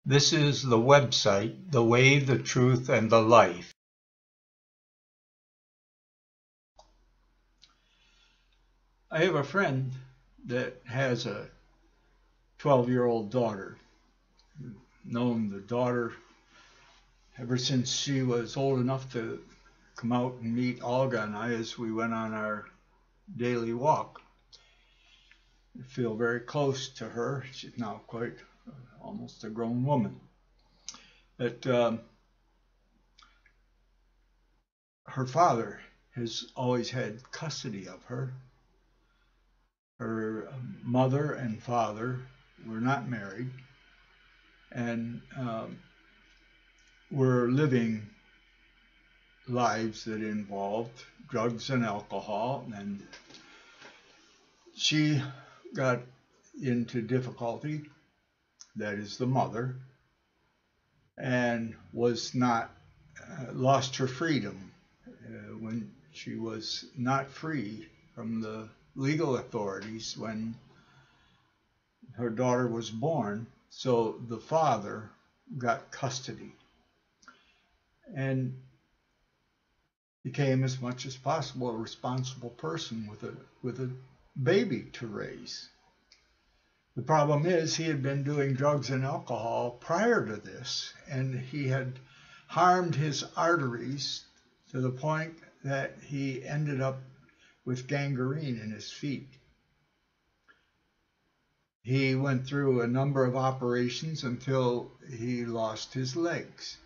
This is the website, The Way, the Truth, and the Life. I have a friend that has a 12-year-old daughter. I've known the daughter ever since she was old enough to come out and meet Olga and I as we went on our daily walk. I feel very close to her. She's now quite almost a grown woman. But her father has always had custody of her. Her mother and father were not married and were living lives that involved drugs and alcohol, and she got into difficulty, that is the mother, and was not lost her freedom when she was not free from the legal authorities when her daughter was born. So the father got custody and became, as much as possible, a responsible person with a baby to raise. The problem is he had been doing drugs and alcohol prior to this, and he had harmed his arteries to the point that he ended up with gangrene in his feet. He went through a number of operations until he lost his legs.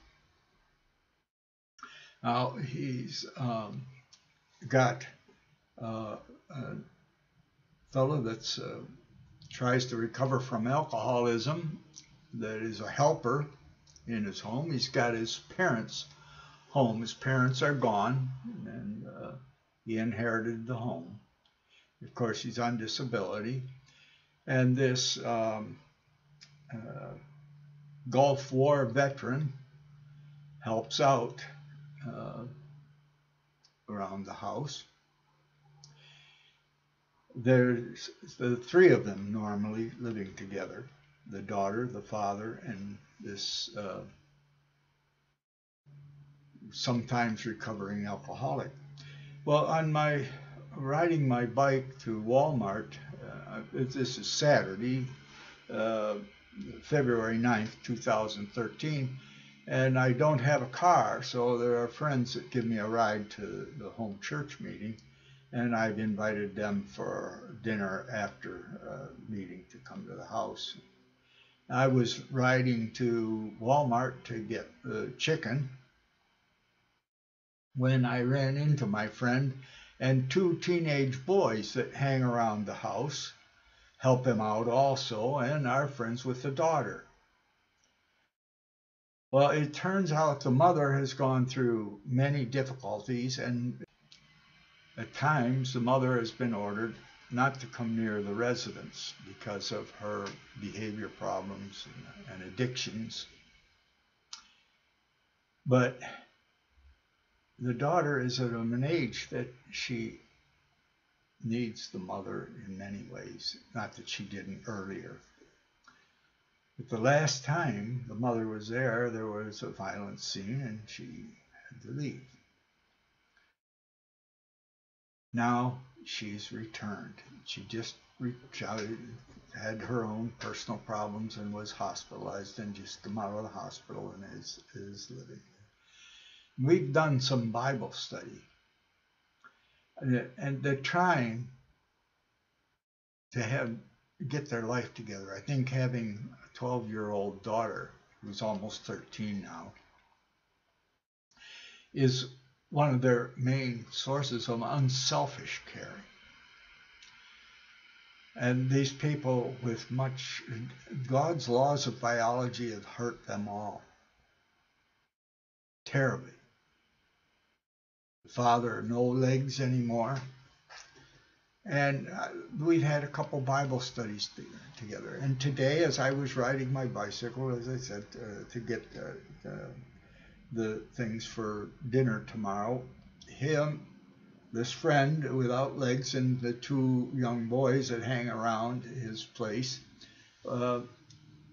Now he's got a fellow that tries to recover from alcoholism, that is a helper in his home. He's got his parents' home. His parents are gone, and he inherited the home. Of course, he's on disability. And this Gulf War veteran helps out around the house. There's the three of them normally living together, the daughter, the father, and this sometimes recovering alcoholic. Well, on my riding my bike to Walmart, this is Saturday, February 9th, 2013, and I don't have a car, so there are friends that give me a ride to the home church meeting, and I've invited them for dinner after meeting to come to the house. I was riding to Walmart to get the chicken when I ran into my friend and two teenage boys that hang around the house, help him out also, and are friends with the daughter. Well, it turns out the mother has gone through many difficulties, and at times the mother has been ordered not to come near the residence because of her behavior problems and addictions. But the daughter is at an age that she needs the mother in many ways, not that she didn't earlier. But the last time the mother was there was a violent scene and she had to leave. Now she's returned. She just had her own personal problems and was hospitalized and just come out of the hospital and is living. We've done some Bible study, and they're trying to get their life together. I think having a 12-year-old daughter who's almost 13 now is one of their main sources of unselfish caring. And these people with God's laws of biology have hurt them all terribly. The father, no legs anymore. And we've had a couple Bible studies together. And today, as I was riding my bicycle, as I said, to get the things for dinner tomorrow, this friend without legs, and the two young boys that hang around his place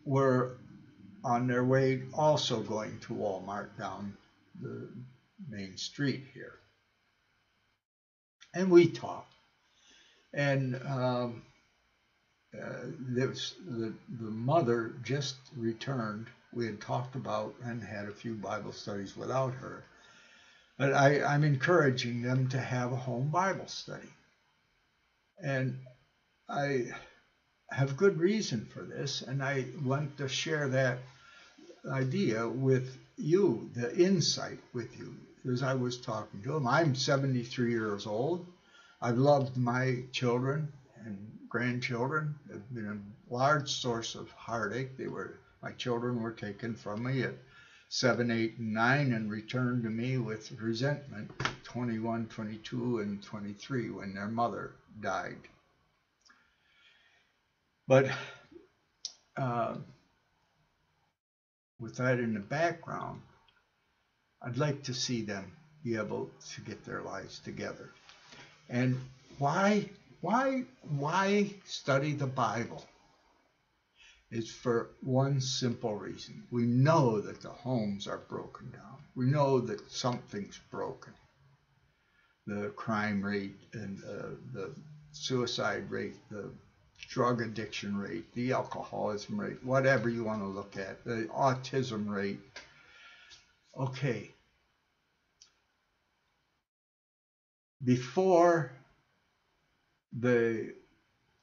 were on their way also going to Walmart down the main street here. And we talked. And the mother just returned. We had talked about and had a few Bible studies without her. But I'm encouraging them to have a home Bible study. And I have good reason for this, and I want to share that idea with you, the insight with you, as I was talking to them. I'm 73 years old. I've loved my children and grandchildren. They've been a large source of heartache. My children were taken from me at 7, 8, and 9 and returned to me with resentment, 21, 22, and 23 when their mother died. But with that in the background, I'd like to see them be able to get their lives together. And why study the Bible? It's for one simple reason. We know that the homes are broken down. We know that something's broken. The crime rate and the suicide rate, the drug addiction rate, the alcoholism rate, whatever you want to look at, the autism rate. Okay. Before the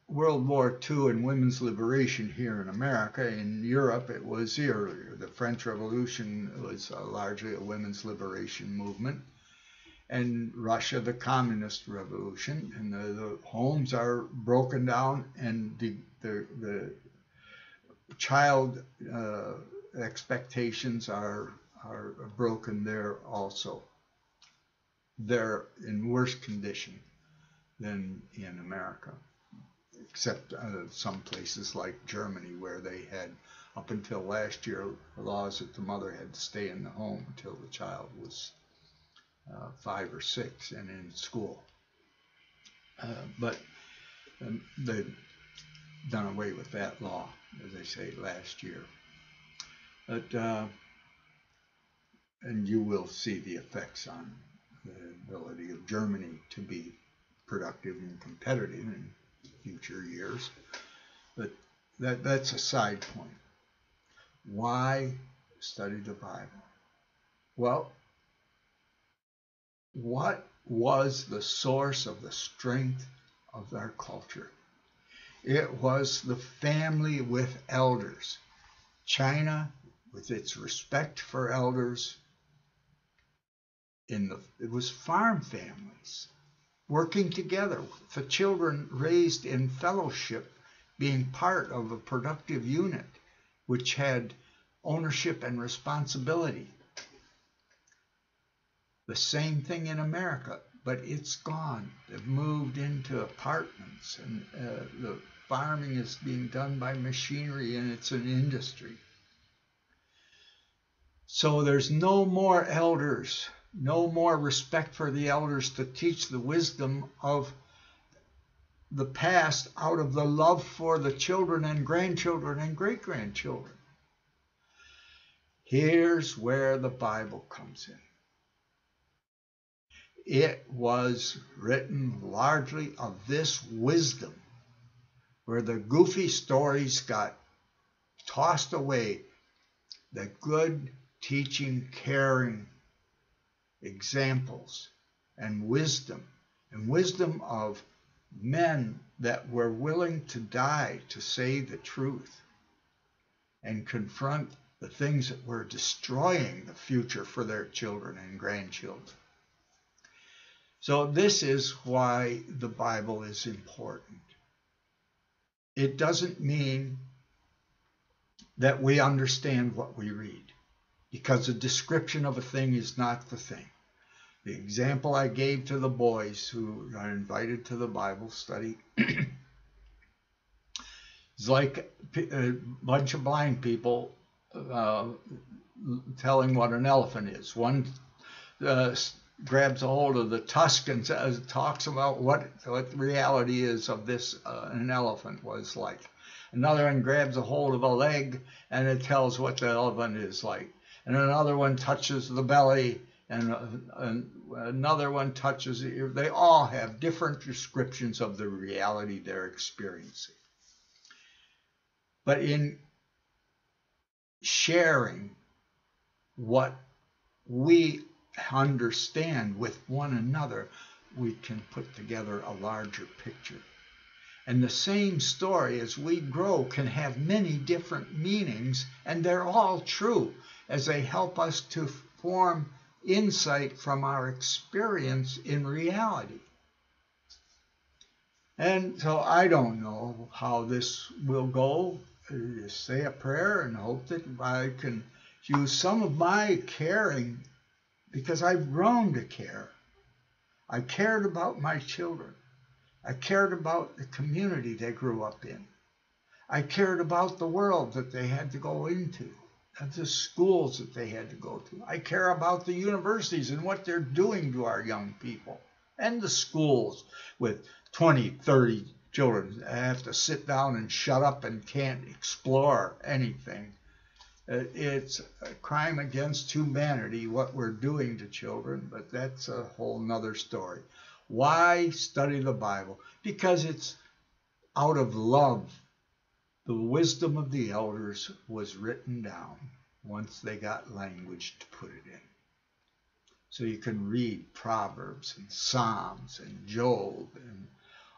World War II and women's liberation here in America, in Europe it was earlier. The French Revolution was largely a women's liberation movement. And Russia, the Communist Revolution, and the homes are broken down, and the child expectations are broken there also. They're in worse condition than in America, except some places like Germany, where they had, up until last year, laws that the mother had to stay in the home until the child was 5 or 6 and in school. But they've done away with that law, as they say, last year. But and you will see the effects on the ability of Germany to be productive and competitive in future years. But that's a side point. Why study the Bible? Well, what was the source of the strength of our culture? It was the family with elders. China, with its respect for elders, it was farm families working together, the children raised in fellowship, being part of a productive unit which had ownership and responsibility. The same thing in America, but it's gone. They've moved into apartments, and the farming is being done by machinery, and it's an industry. So there's no more elders, no more respect for the elders to teach the wisdom of the past out of the love for the children and grandchildren and great-grandchildren. Here's where the Bible comes in. It was written largely of this wisdom, where the goofy stories got tossed away, the good teaching, caring examples and wisdom of men that were willing to die to say the truth and confront the things that were destroying the future for their children and grandchildren. So this is why the Bible is important. It doesn't mean that we understand what we read, because a description of a thing is not the thing. The example I gave to the boys who are invited to the Bible study is like a bunch of blind people telling what an elephant is. One grabs a hold of the tusk and talks about what the reality is of this, an elephant was like. Another one grabs a hold of a leg and it tells what the elephant is like. And another one touches the belly, and another one touches the ear. They all have different descriptions of the reality they're experiencing. But in sharing what we understand with one another, we can put together a larger picture. And the same story, as we grow, can have many different meanings, and they're all true as they help us to form insight from our experience in reality. And so I don't know how this will go. Just say a prayer and hope that I can use some of my caring, because I've grown to care. I cared about my children. I cared about the community they grew up in. I cared about the world that they had to go into, and the schools that they had to go to. I care about the universities and what they're doing to our young people, and the schools with 20, 30 children that have to sit down and shut up and can't explore anything. It's a crime against humanity what we're doing to children, but that's a whole nother story. Why study the Bible? Because it's out of love. The wisdom of the elders was written down once they got language to put it in. So you can read Proverbs and Psalms and Job and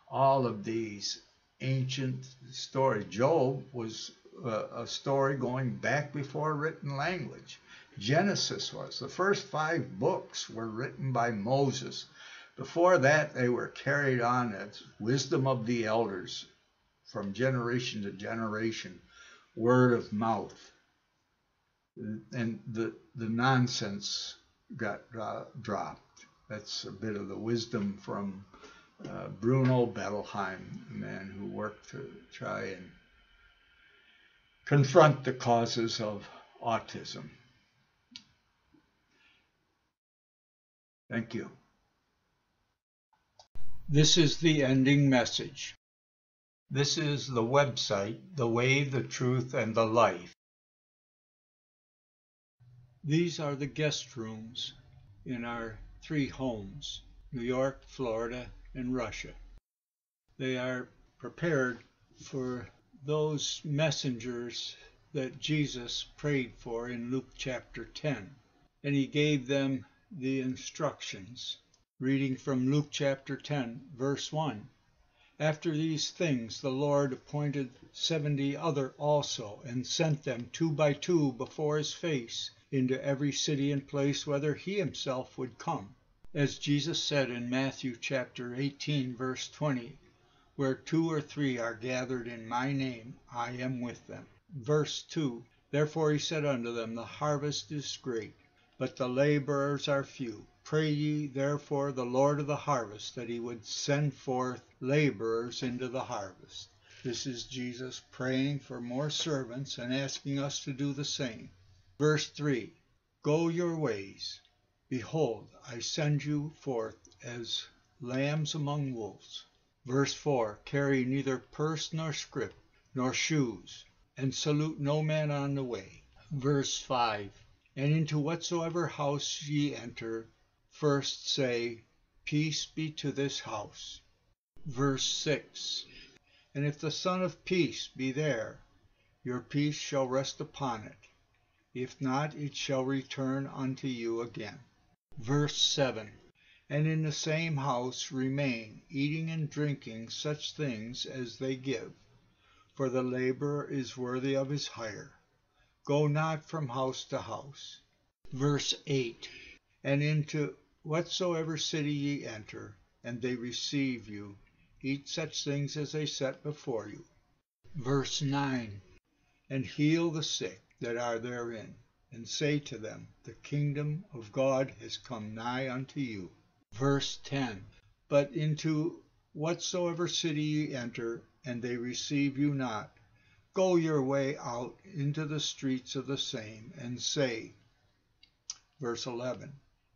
all of these ancient stories. Job was a story going back before written language. Genesis was. The first 5 books were written by Moses. Before that, they were carried on as wisdom of the elders from generation to generation, word of mouth. And the nonsense got dropped. That's a bit of the wisdom from Bruno Bettelheim, a man who worked to try and confront the causes of autism. Thank you. This is the ending message. This is the website, The Way, the Truth, and the Life. These are the guest rooms in our 3 homes, New York, Florida, and Russia. They are prepared for those messengers that Jesus prayed for in Luke chapter 10. And he gave them the instructions. Reading from Luke chapter 10, verse 1. After these things the Lord appointed 70 other also, and sent them 2 by 2 before his face into every city and place whither he himself would come. As Jesus said in Matthew chapter 18, verse 20, where 2 or 3 are gathered in my name, I am with them. Verse 2, therefore he said unto them, the harvest is great, but the laborers are few. Pray ye therefore the Lord of the harvest that he would send forth laborers into the harvest. This is Jesus praying for more servants and asking us to do the same. Verse 3, go your ways. Behold, I send you forth as lambs among wolves. Verse 4, carry neither purse nor scrip, nor shoes, and salute no man on the way. Verse 5, and into whatsoever house ye enter, first say, peace be to this house. Verse 6, and if the Son of Peace be there, your peace shall rest upon it. If not, it shall return unto you again. Verse 7, and in the same house remain, eating and drinking such things as they give, for the laborer is worthy of his hire. Go not from house to house. Verse 8, and into whatsoever city ye enter, and they receive you, eat such things as they set before you. Verse 9, and heal the sick that are therein, and say to them, the kingdom of God has come nigh unto you. Verse 10, but into whatsoever city ye enter, and they receive you not, go your way out into the streets of the same, and say, verse 11,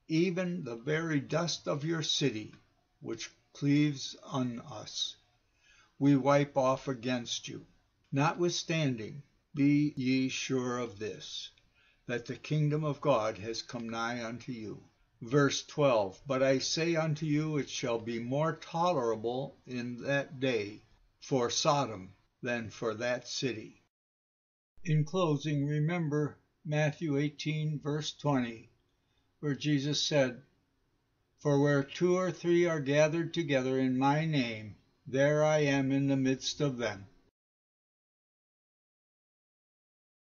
even the very dust of your city, which cleaves on us, we wipe off against you. Notwithstanding, be ye sure of this, that the kingdom of God has come nigh unto you. Verse 12, But I say unto you, it shall be more tolerable in that day for Sodom than for that city. In closing, remember Matthew 18, verse 20, where Jesus said, For where 2 or 3 are gathered together in my name, there I am in the midst of them.